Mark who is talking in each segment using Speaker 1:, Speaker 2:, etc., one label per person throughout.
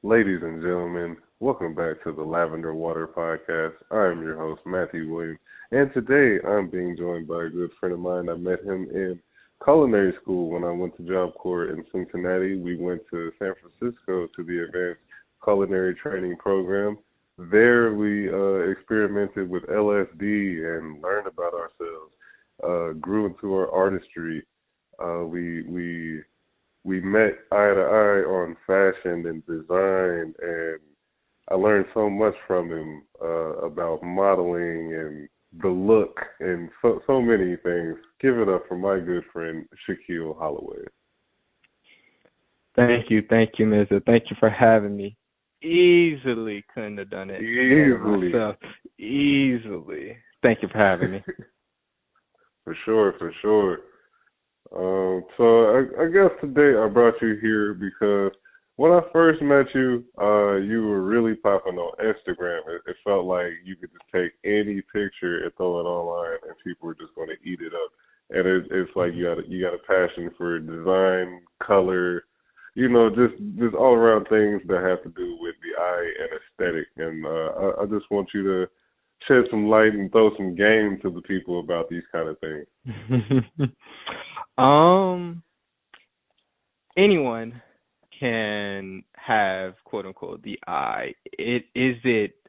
Speaker 1: Ladies and gentlemen, welcome back to the Lavender Water Podcast. I am your host, Matthew Williams, and today I'm being joined by a good friend of mine. I met him in culinary school when I went to Job Corps in Cincinnati. We went to San Francisco to the Advanced Culinary Training Program. There we experimented with LSD and learned about ourselves, grew into our artistry. We met eye to eye on fashion and design, and I learned so much from him about modeling and the look and so many things. Give it up for my good friend Shaquille Holloway.
Speaker 2: Thank you, Mister. Thank you for having me. Easily couldn't have done it better
Speaker 1: Easily,
Speaker 2: myself. Easily. Thank you for having me.
Speaker 1: for sure, for sure. So I guess today I brought you here because when I first met you, you were really popping on Instagram. It felt like you could just take any picture and throw it online, and people were just going to eat it up. And it's like you got a passion for design, color, just all around things that have to do with the eye and aesthetic. And I just want you to shed some light and throw some game to the people about these kind of things.
Speaker 2: um, anyone can have quote unquote the eye.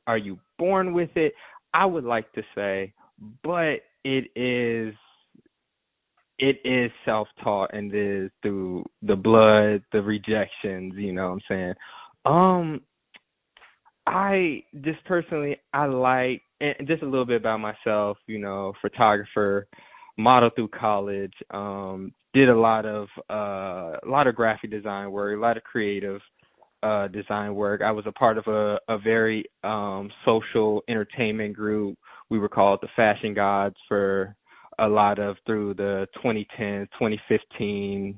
Speaker 2: Are you born with it? I would like to say, but it is self-taught and it is through the blood, the rejections, you know what I'm saying? Um, I just personally, I like, and just a little bit about myself, photographer, model through college, did a lot of graphic design work, a lot of creative design work. I was a part of a very social entertainment group. We were called the Fashion Gods for a lot of through the 2010s, 2015,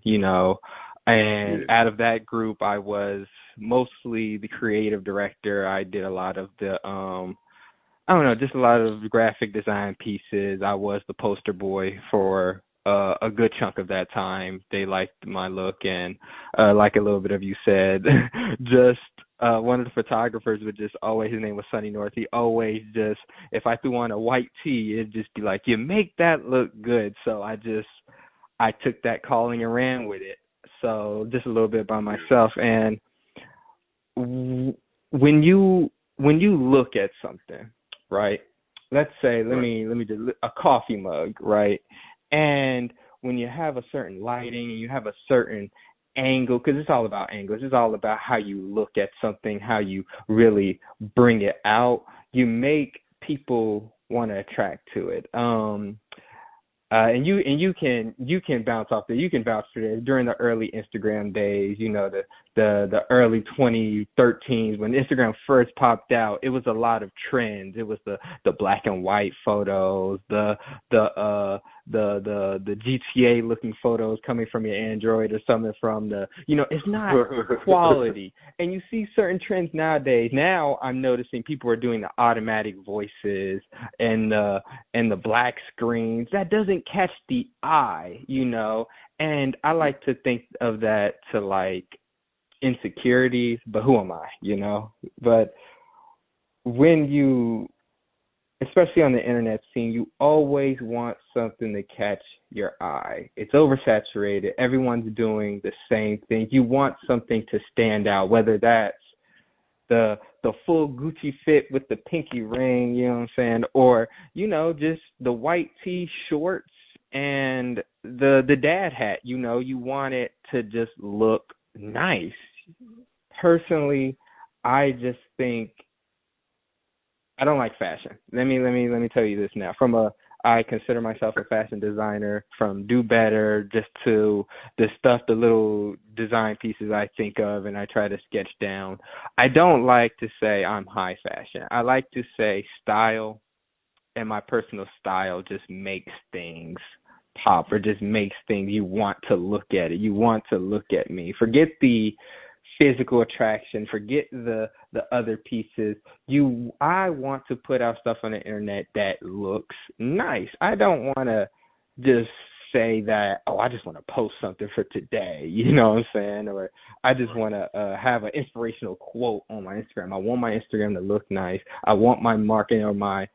Speaker 2: and
Speaker 1: Yeah.
Speaker 2: out of that group, I was mostly the creative director. I did a lot of the I don't know, just a lot of graphic design pieces. I was the poster boy for a good chunk of that time. They liked my look, and like a little bit of you said, just one of the photographers would just always, his name was Sonny North, he always just, if I threw on a white tee, it'd just be like, you make that look good. So I took that calling and ran with it. So just a little bit about myself. And when you look at something, right? Let's say let me just a coffee mug, right? And when you have a certain lighting and you have a certain angle, because it's all about angles, it's all about how you look at something, how you really bring it out. You make people want to attract to it. And you can bounce off there. You can vouch for this during the early Instagram days. The early 2013s when Instagram first popped out. It was a lot of trends. It was the black and white photos, the GTA looking photos coming from your Android or something from it's not quality. And you see certain trends nowadays. Now I'm noticing people are doing the automatic voices and the black screens. That doesn't catch the eye. And I like to think of that to like insecurities, but who am I? But when you, especially on the internet scene, you always want something to catch your eye. It's oversaturated. Everyone's doing the same thing. You want something to stand out, whether that's the full Gucci fit with the pinky ring, you know what I'm saying, or just the white tee, shorts, and the dad hat. You want it to just look nice. Personally, I just think I don't like fashion. Let me tell you this now. I consider myself a fashion designer, from do better just to the little design pieces I think of and I try to sketch down. I don't like to say I'm high fashion. I like to say style, and my personal style just makes things pop, or just makes things you want to look at it. You want to look at me. Forget the physical attraction, forget the other pieces. I want to put out stuff on the internet that looks nice. I don't want to just say that, oh, I just want to post something for today, you know what I'm saying? Or I just want to have an inspirational quote on my Instagram. I want my Instagram to look nice. I want my marketing or my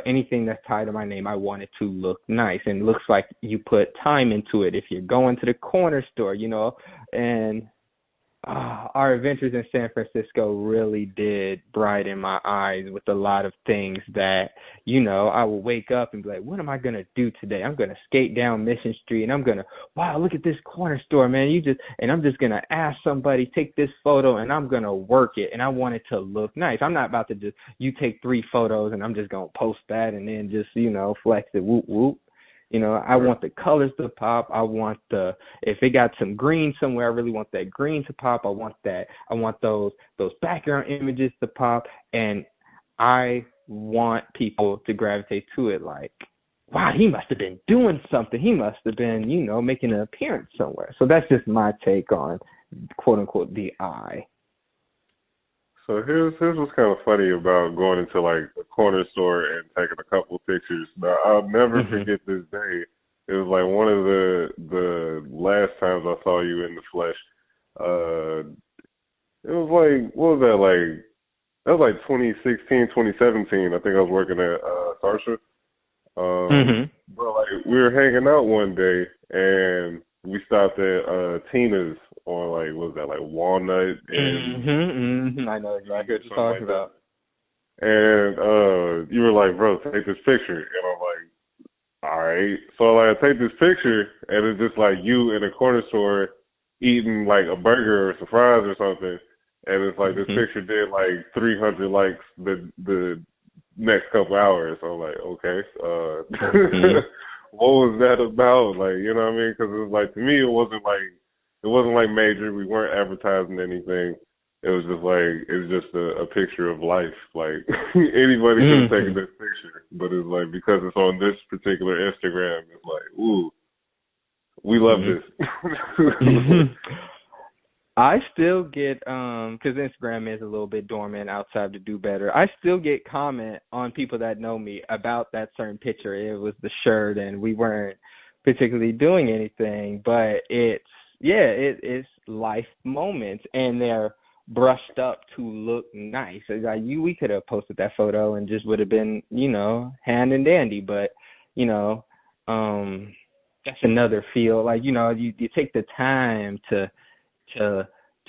Speaker 2: anything that's tied to my name, I want it to look nice. And it looks like you put time into it. If you're going to the corner store, you know, and our adventures in San Francisco really did brighten my eyes with a lot of things that, you know, I would wake up and be like, what am I going to do today? I'm going to skate down Mission Street and I'm going to, wow, look at this corner store, man. And I'm just going to ask somebody, take this photo and I'm going to work it. And I want it to look nice. I'm not about to just, you take 3 photos and I'm just going to post that and then just, you know, flex it, whoop, whoop. You know, I want the colors to pop. I want if it got some green somewhere, I really want that green to pop. I want those background images to pop. And I want people to gravitate to it like, wow, he must have been doing something. He must have been, you know, making an appearance somewhere. So that's just my take on, quote unquote, the I.
Speaker 1: So here's what's kind of funny about going into like a corner store and taking a couple pictures. Now I'll never forget this day. It was like one of the last times I saw you in the flesh. It was like, what was that like? That was like 2016, 2017. I think I was working at Sarsha. But like we were hanging out one day and we stopped at Tina's on like, what was that, like Walnut and
Speaker 2: I know exactly what you're talking about.
Speaker 1: And you were like, bro, take this picture. And I'm like, all right. So like I take this picture and it's just like you in a corner store eating like a burger or some fries or something. And it's like this picture did like 300 likes the next couple hours. So I'm like, okay. What was that about? Like, you know what I mean? Because it was like, to me, it wasn't like major. We weren't advertising anything. It was just a picture of life. Like anybody could have taken this picture, but it's like because it's on this particular Instagram, it's like, ooh, we love this.
Speaker 2: I still get because Instagram is a little bit dormant outside to do better. I still get comment on people that know me about that certain picture. It was the shirt, and we weren't particularly doing anything, but it's life moments, and they're brushed up to look nice. It's like we could have posted that photo and just would have been, you know, hand and dandy, but you know, that's another feel. Like, you know, you take the time to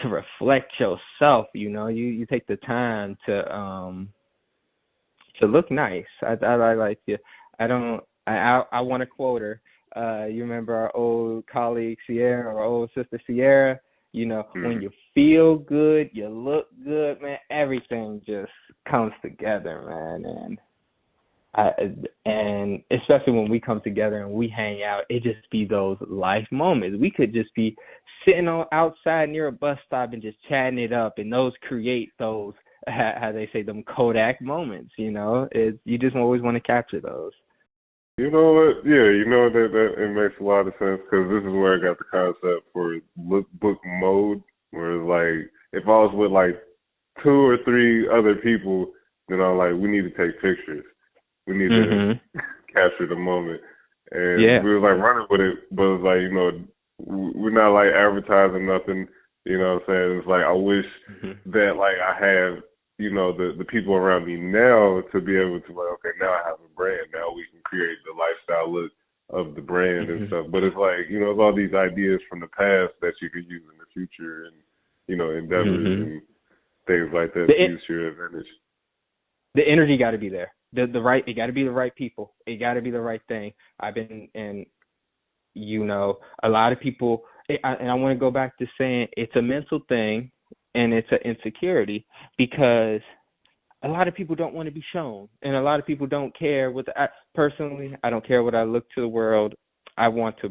Speaker 2: reflect yourself, you know, you take the time to look nice. I like you. I want to quote her. You remember our old colleague Sierra, or old sister Sierra? You know, when you feel good, you look good, man, everything just comes together, man. And especially when we come together and we hang out, it just be those life moments. We could just be sitting outside near a bus stop and just chatting it up, and those create those, how they say, them Kodak moments. You know, you just always want to capture those.
Speaker 1: You know what? Yeah, you know that it makes a lot of sense, because this is where I got the concept for lookbook mode, where it's like if I was with like 2 or 3 other people, then I'm like, we need to take pictures. We need to capture the moment. And we was like running with it, but it was like, you know, we're not like advertising nothing, you know what I'm saying? It's like I wish that like I had, you know, the people around me now to be able to like, okay, now I have a brand. Now we can create the lifestyle look of the brand and stuff. But it's like, you know, it's all these ideas from the past that you could use in the future, and, you know, endeavors and things like that to use to your advantage.
Speaker 2: The energy got to be there. It got to be the right people. It got to be the right thing. And you know, a lot of people, and I want to go back to saying it's a mental thing and it's an insecurity, because a lot of people don't want to be shown, and a lot of people don't care personally, I don't care what I look to the world. I want to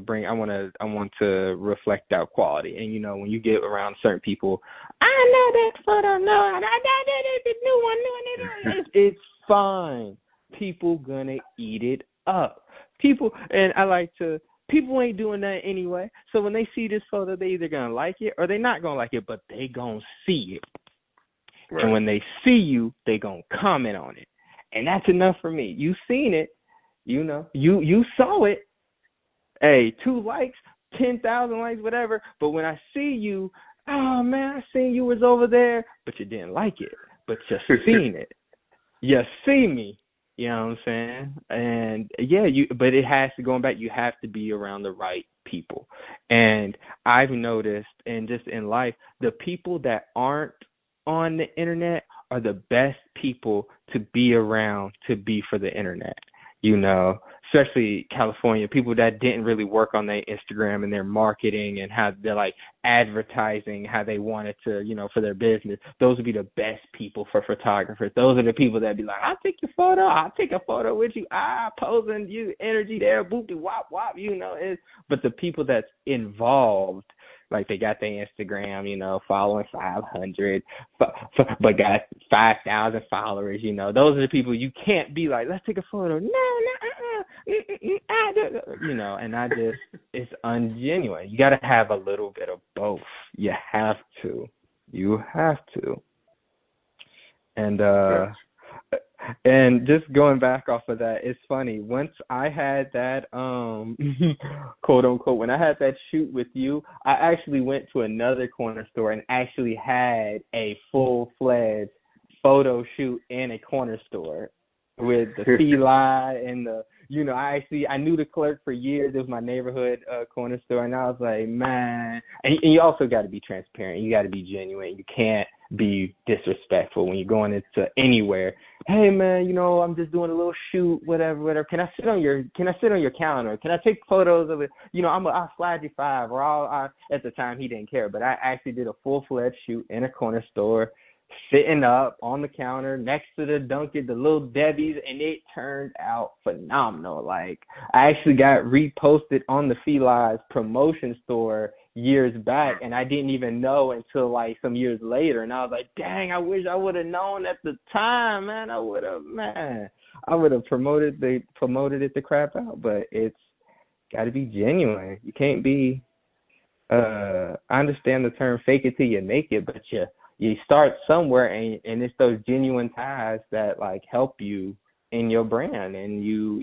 Speaker 2: reflect out quality. And, you know, when you get around certain people, I know that photo, no, I know the new one. It's fine. People gonna eat it up. People ain't doing that anyway. So when they see this photo, they either gonna like it or they not gonna like it, but they gonna see it. Right. And when they see you, they gonna comment on it. And that's enough for me. You seen it, you know, you saw it. Hey, 2 likes, 10,000 likes, whatever. But when I see you, oh man, I seen you was over there, but you didn't like it. But you seen it. You see me. You know what I'm saying? And yeah, but it has to, going back, you have to be around the right people. And I've noticed, and just in life, the people that aren't on the internet are the best people to be around, to be for the internet. Especially California, people that didn't really work on their Instagram and their marketing and how they're like advertising how they wanted to, for their business. Those would be the best people for photographers. Those are the people that be like, I'll take your photo. I'll take a photo with you. Posing you, energy there, boop, wop, wop, But the people that's involved, like they got their Instagram, following 500, but got 5,000 followers, those are the people you can't be like, let's take a photo. No, and it's ungenuine. You got to have a little bit of both. You have to. And just going back off of that, it's funny. Once I had that quote unquote, when I had that shoot with you, I actually went to another corner store and actually had a full-fledged photo shoot in a corner store with the feline and the, I knew the clerk for years. It was my neighborhood corner store, and I was like, man. And you also got to be transparent. You got to be genuine. You can't be disrespectful when you're going into anywhere. Hey man, I'm just doing a little shoot, whatever. Can I sit on your counter? Can I take photos of it? I'll slide you 5, or at the time he didn't care, but I actually did a full-fledged shoot in a corner store, sitting up on the counter next to the Dunkin', the Little Debbie's, and it turned out phenomenal. Like, I actually got reposted on the Feli's promotion store years back, and I didn't even know until like some years later, and I was like, dang, I wish I would have known at the time, man. I would have promoted it the crap out. But it's got to be genuine. You can't be I understand the term fake it till you make it, but you start somewhere, and it's those genuine ties that like help you in your brand, and you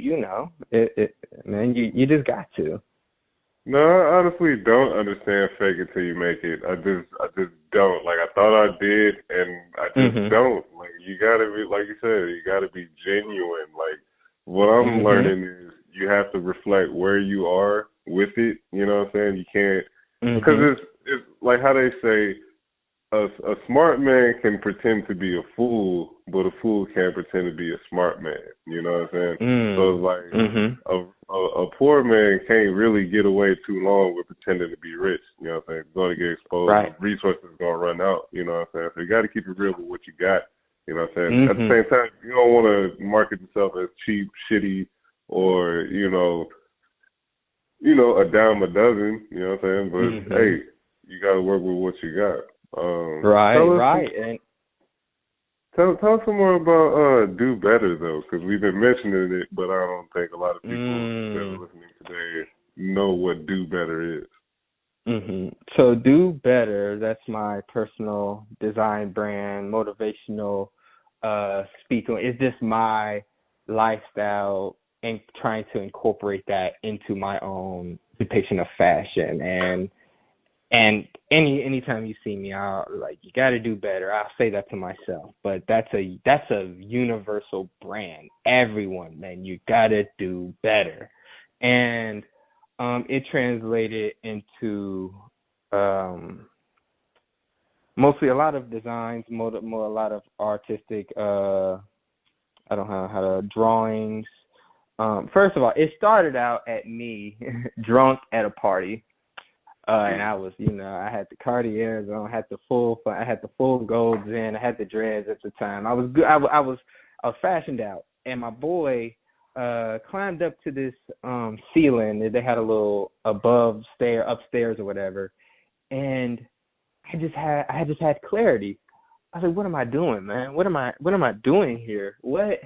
Speaker 2: just got to.
Speaker 1: No, I honestly don't understand fake it till you make it. I just don't. Like, I thought I did, and I just don't. Like, you gotta be, like you said, you gotta be genuine. Like, what I'm learning is you have to reflect where you are with it. You know what I'm saying? You can't, because it's like how they say, a smart man can pretend to be a fool, but a fool can't pretend to be a smart man. You know what I'm saying? So it's like a poor man can't really get away too long with pretending to be rich. You know what I'm saying? It's going to get exposed. Right. Resources are going to run out. You know what I'm saying? So you got to keep it real with what you got. You know what I'm saying? At the same time, you don't want to market yourself as cheap, shitty, or a dime a dozen. You know what I'm saying? But hey, you got to work with what you got.
Speaker 2: Right. And
Speaker 1: tell us some more about Do Better, though, because we've been mentioning it, but I don't think a lot of people that are listening today know what Do Better is.
Speaker 2: So Do Better, that's my personal design brand, motivational speaking. It's just my lifestyle and trying to incorporate that into my own depiction of fashion. And anytime you see me, I'll like, you got to do better. I'll say that to myself, but that's a universal brand. Everyone, man, you got to do better. And it translated into mostly a lot of designs, more a lot of artistic. I don't know how to drawings. First of all, it started out at me drunk at a party. And I was, I had the Cartiers on, I had the full golds in, I had the dreads at the time. I was good. I was fashioned out, and my boy climbed up to this ceiling. They had a little upstairs or whatever, and I just had clarity. I was like, what am I doing, man? What am I doing here? What?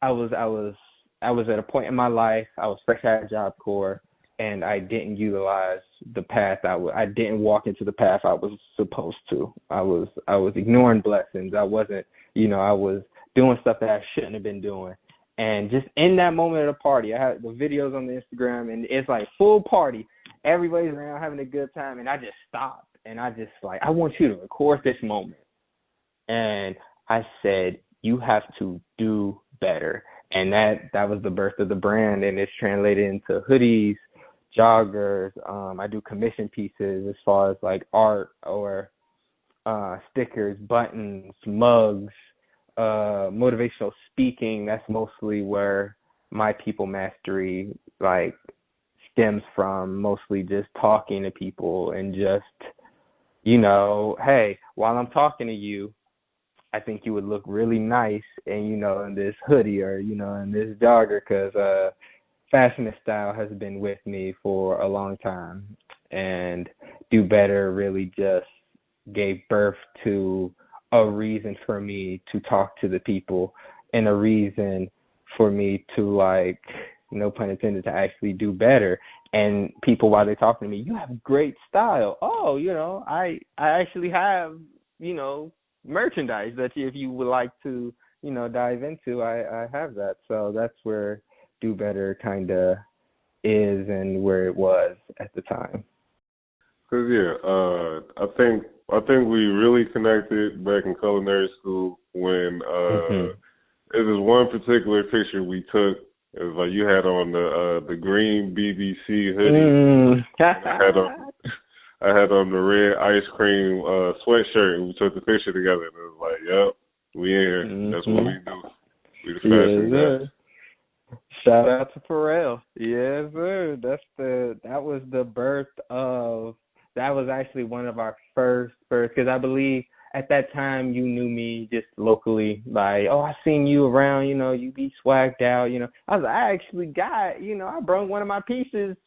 Speaker 2: I was at a point in my life. I was fresh out of Job Corps, and I didn't utilize the path I didn't walk into the path I was supposed to. I was ignoring blessings. I wasn't, I was doing stuff that I shouldn't have been doing. And just in that moment of the party, I had the videos on the Instagram, and it's like full party. Everybody's around having a good time, and I just stopped, and I just like, I want you to record this moment. And I said, you have to do better. And that was the birth of the brand, and it's translated into hoodies, joggers. I do commission pieces as far as like art or stickers, buttons, mugs, motivational speaking. That's mostly where my people mastery like stems from, mostly just talking to people and just, hey, while I'm talking to you, I think you would look really nice and, in this hoodie or, in this jogger, because fashionist style has been with me for a long time. And Do Better really just gave birth to a reason for me to talk to the people and a reason for me to, like, no pun intended, to actually do better. And people, while they're talking to me, you have great style. Oh, I actually have, merchandise that if you would like to, dive into, I have that. So that's where Do Better kind of is and where it was at the time.
Speaker 1: Cause I think we really connected back in culinary school when there was one particular picture we took. It was like you had on the green BBC hoodie. I had on the red ice cream sweatshirt, and we took the picture together. And it was like, yep, we in here. That's what we do. We the fashion guys.
Speaker 2: Shout out to Pharrell. Yes, sir. That was the birth of. That was actually one of our first, because I believe at that time you knew me just locally, like, oh, I seen you around, you be swagged out, I was like, I actually got, I brought one of my pieces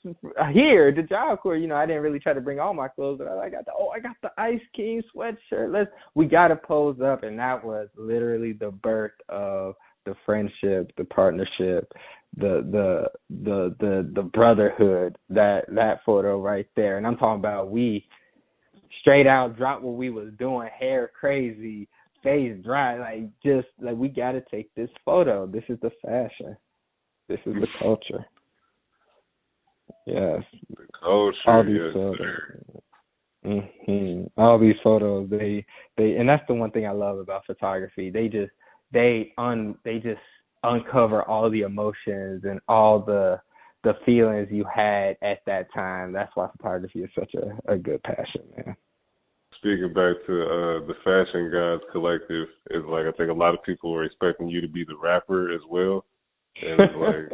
Speaker 2: here, the Job Corps, I didn't really try to bring all my clothes, but I got the Ice King sweatshirt, we got to pose up, and that was literally the birth of the friendship, the partnership, the brotherhood, that photo right there. And I'm talking about we straight out dropped what we was doing, hair crazy, face dry, we got to take this photo. This is the fashion. This is the culture. Yes.
Speaker 1: The culture.
Speaker 2: All these photos. All these photos, they and that's the one thing I love about photography. They just uncover all the emotions and all the feelings you had at that time. That's why photography is such a good passion, man.
Speaker 1: Speaking back to the Fashion Gods Collective, it's like I think a lot of people were expecting you to be the rapper as well. And it's like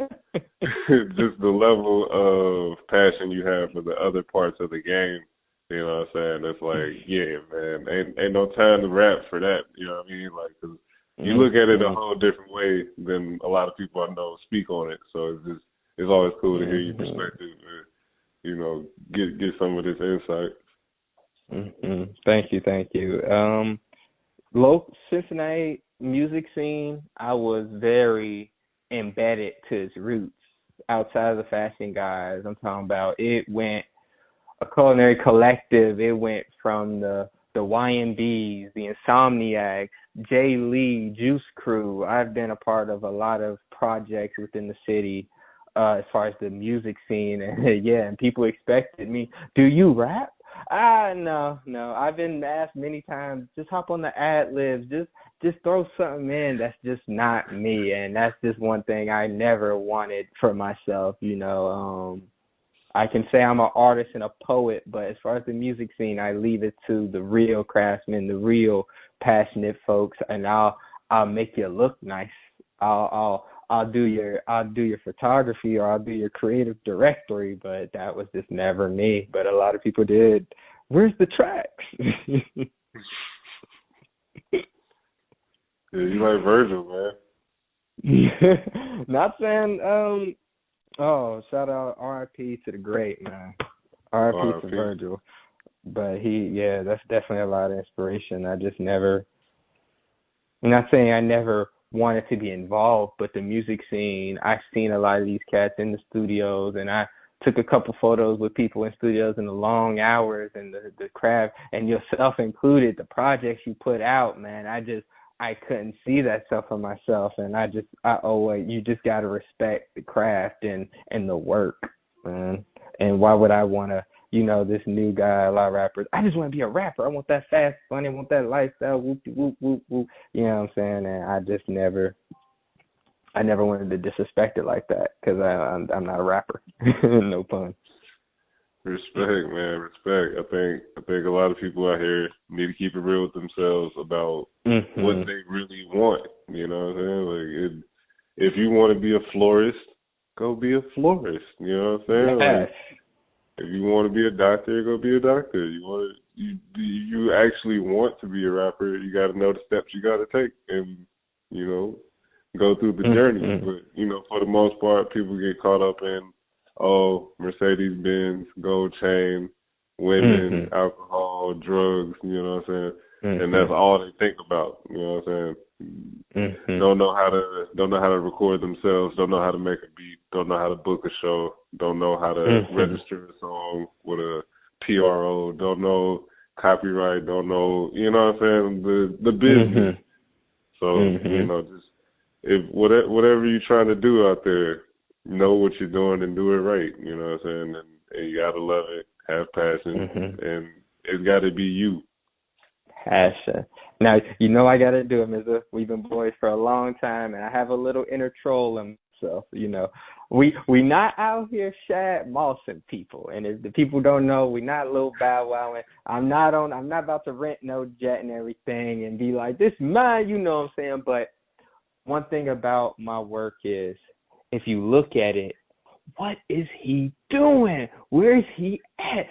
Speaker 1: just the level of passion you have for the other parts of the game. You know what I'm saying? It's like, yeah, man, ain't no time to rap for that. You know what I mean? Like, 'cause you look at it a whole different way than a lot of people I know speak on it. So it's always cool to hear your perspective and, get some of this insight.
Speaker 2: Thank you. Local Cincinnati music scene, I was very embedded to its roots. Outside of the Fashion Guys, I'm talking about it went a culinary collective. It went from the YMBs, the Insomniacs, Jay Lee, Juice Crew. I've been a part of a lot of projects within the city as far as the music scene. And and people expected me, do you rap? No. I've been asked many times, just hop on the ad libs, just throw something in. That's just not me. And that's just one thing I never wanted for myself, I can say I'm an artist and a poet, but as far as the music scene, I leave it to the real craftsmen, the real passionate folks, and I'll make you look nice. I'll do your photography, or I'll do your creative directory, but that was just never me. But a lot of people did. Where's the tracks?
Speaker 1: Yeah, you like Virgil, man.
Speaker 2: Not saying shout out R.I.P to the great, man. R.I.P to Virgil. But that's definitely a lot of inspiration. I just never, I'm not saying I never wanted to be involved, but the music scene, I've seen a lot of these cats in the studios, and I took a couple photos with people in studios in the long hours and the craft, and yourself included, the projects you put out, man. I couldn't see that stuff for myself, and you just gotta respect the craft and the work, man. And why would I wanna, this new guy, a lot of rappers, I just want to be a rapper. I want that fast money, I want that lifestyle, whoop whoop whoop whoop. You know what I'm saying? And I never wanted to disrespect it like that because I'm not a rapper. No pun.
Speaker 1: Respect, man, respect. I think a lot of people out here need to keep it real with themselves about what they really want. You know what I'm saying? Like, if you want to be a florist, go be a florist. You know what I'm saying?
Speaker 2: Yes.
Speaker 1: Like, if you want to be a doctor, go be a doctor. You actually want to be a rapper, you got to know the steps you got to take and, go through the journey. But, for the most part, people get caught up in, Mercedes-Benz, gold chain, women, alcohol, drugs, you know what I'm saying? And that's all they think about, you know what I'm saying? Don't know how to record themselves, don't know how to make a beat, don't know how to book a show, don't know how to register a song with a PRO, don't know copyright, don't know, you know what I'm saying, the business. So, just if whatever you're trying to do out there, know what you're doing and do it right, you know what I'm saying? And you gotta love it, have passion, and it's gotta be you.
Speaker 2: Passion. Now, I gotta do it, Mr. We've been boys for a long time, and I have a little inner troll in myself, We not out here Shad Mossing people, and if the people don't know, we not little bow wowing. I'm not about to rent no jet and everything and be like, this mine, you know what I'm saying? But one thing about my work is, if you look at it, what is he doing? Where is he at?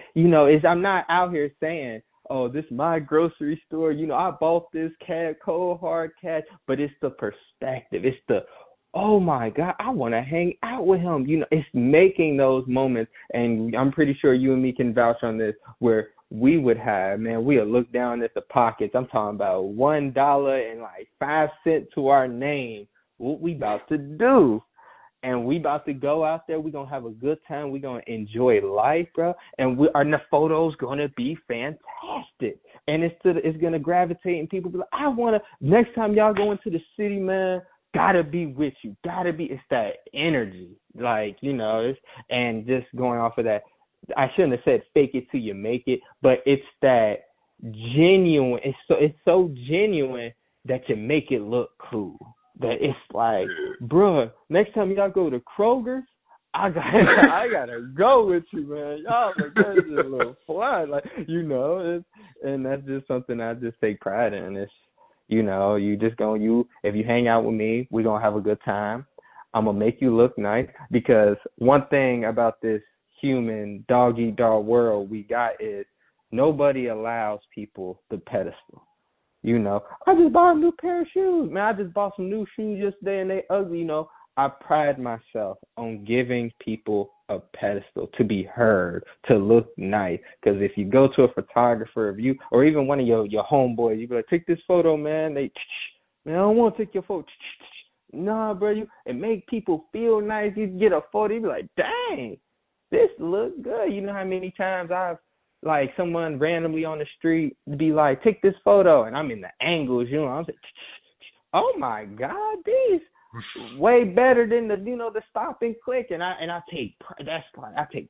Speaker 2: I'm not out here saying, oh, this is my grocery store. I bought this cold hard cash. But it's the perspective. It's the, oh, my God, I want to hang out with him. It's making those moments. And I'm pretty sure you and me can vouch on this, where we would look down at the pockets. I'm talking about $1 and like 5 cents to our name. What we about to do? And we about to go out there. We're going to have a good time. We're going to enjoy life, bro. And the photo's going to be fantastic. And it's going to gravitate, and people be like, I want to, next time y'all go into the city, man, got to be with you. It's that energy. Like, and just going off of that, I shouldn't have said fake it till you make it, but it's that genuine. It's so genuine that you make it look cool. That it's like, bruh, next time y'all go to Kroger's, I gotta go with you, man. Y'all like that's just a little fun, like and that's just something I just take pride in. It's if you hang out with me, we're gonna have a good time. I'm gonna make you look nice, because one thing about this human dog eat dog world we got is nobody allows people the pedestal. I just bought a new pair of shoes. Man, I just bought some new shoes yesterday and they ugly, I pride myself on giving people a pedestal, to be heard, to look nice. Because if you go to a photographer, or even one of your homeboys, you be like, take this photo, man. Man, I don't want to take your photo. Nah, bro, it make people feel nice. You get a photo, you be like, dang, this look good. You know how many times I've, like, someone randomly on the street be like, take this photo, and I'm in the angles, I'm like, oh my God, these way better than the stop and click, and I take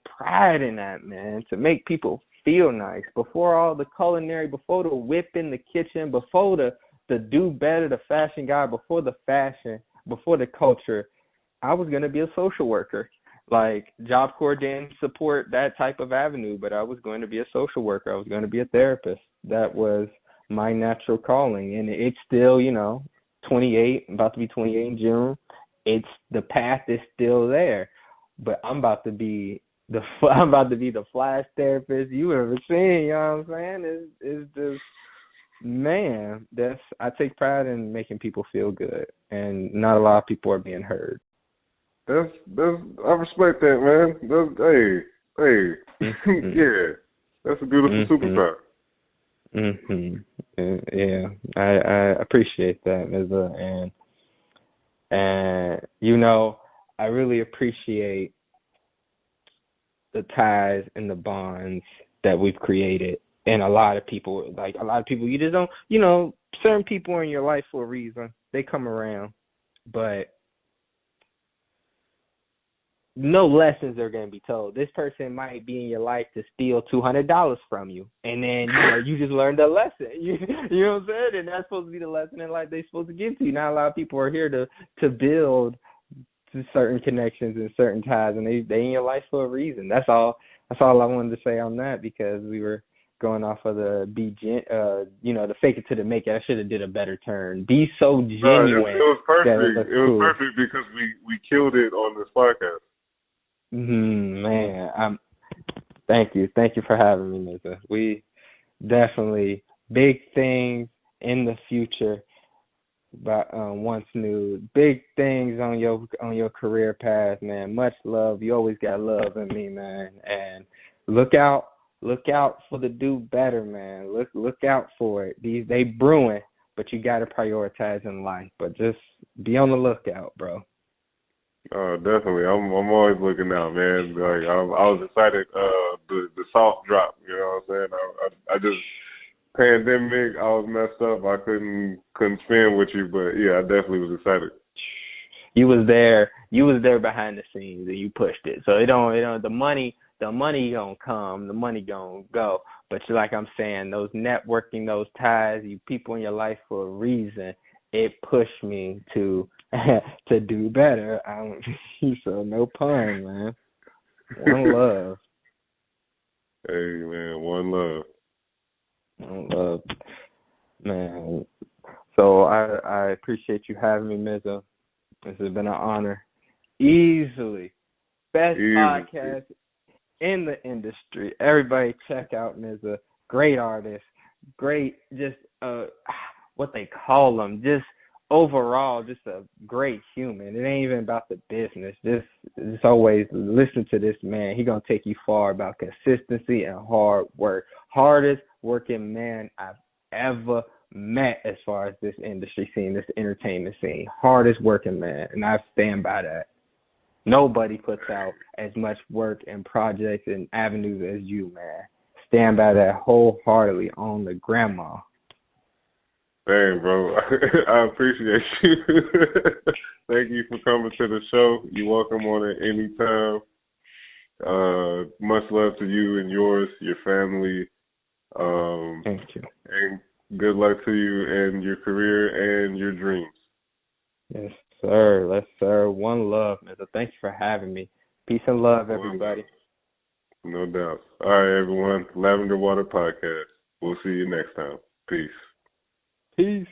Speaker 2: pride in that, man, to make people feel nice before all the culinary, before the whip in the kitchen, before the do better, the fashion guy, before the fashion, before the culture. I was gonna be a social worker. Like, Job Corps didn't support that type of avenue, but I was going to be a social worker. I was going to be a therapist. That was my natural calling. And it's still, 28, about to be 28 in June. The path is still there. But I'm about to be the flash therapist you ever seen, you know what I'm saying? It's just, man, I take pride in making people feel good. And not a lot of people are being heard.
Speaker 1: That's I respect that, man. Yeah, that's a beautiful superpower.
Speaker 2: Yeah, I appreciate that, Mizza, and I really appreciate the ties and the bonds that we've created And a lot of people, you just don't, certain people are in your life for a reason. They come around, but no lessons are going to be told. This person might be in your life to steal $200 from you, and then you just learned a lesson. You know what I'm saying? And that's supposed to be the lesson in life they're supposed to give to you. Not a lot of people are here to build certain connections and certain ties, and they in your life for a reason. That's all I wanted to say on that, because we were going off of the the fake it to the make it. I should have did a better turn. Be so genuine.
Speaker 1: It was perfect.
Speaker 2: That's
Speaker 1: It was
Speaker 2: cool.
Speaker 1: perfect because we killed it on this podcast.
Speaker 2: Man, thank you for having me, Mr. We definitely big things in the future. But once new big things on your career path, man. Much love. You always got love in me, man. And look out for the do better, man. Look out for it. They brewing, but you got to prioritize in life. But just be on the lookout, bro.
Speaker 1: Definitely. I'm always looking out, man. Like I was excited. The soft drop. You know what I'm saying? I just pandemic. I was messed up. I couldn't spin with you, but yeah, I definitely was excited.
Speaker 2: You was there behind the scenes, and you pushed it. So it don't the money gonna come, the money gonna go. But like I'm saying, those networking, those ties, you people in your life for a reason. It pushed me to do better. So no pun, man. One love.
Speaker 1: Hey man, one love.
Speaker 2: One love, man. So I appreciate you having me, Mizzo. This has been an honor. Easily best podcast in the industry. Everybody check out Mizzo. Great artist. Great, just what they call them. Just overall, just a great human. It ain't even about the business. Just always listen to this man. He gonna take you far about consistency and hard work. Hardest working man I've ever met as far as this industry scene, this entertainment scene. Hardest working man, and I stand by that. Nobody puts out as much work and projects and avenues as you, man. Stand by that wholeheartedly on the grandma.
Speaker 1: Dang, bro. I appreciate you. Thank you for coming to the show. You're welcome on it anytime. Much love to you and yours, your family.
Speaker 2: Thank you.
Speaker 1: And good luck to you and your career and your dreams.
Speaker 2: Yes, sir. Yes, sir. One love, man. So thank you for having me. Peace and love, everybody.
Speaker 1: No doubt. All right, everyone. Lavender Water Podcast. We'll see you next time. Peace.
Speaker 2: Peace.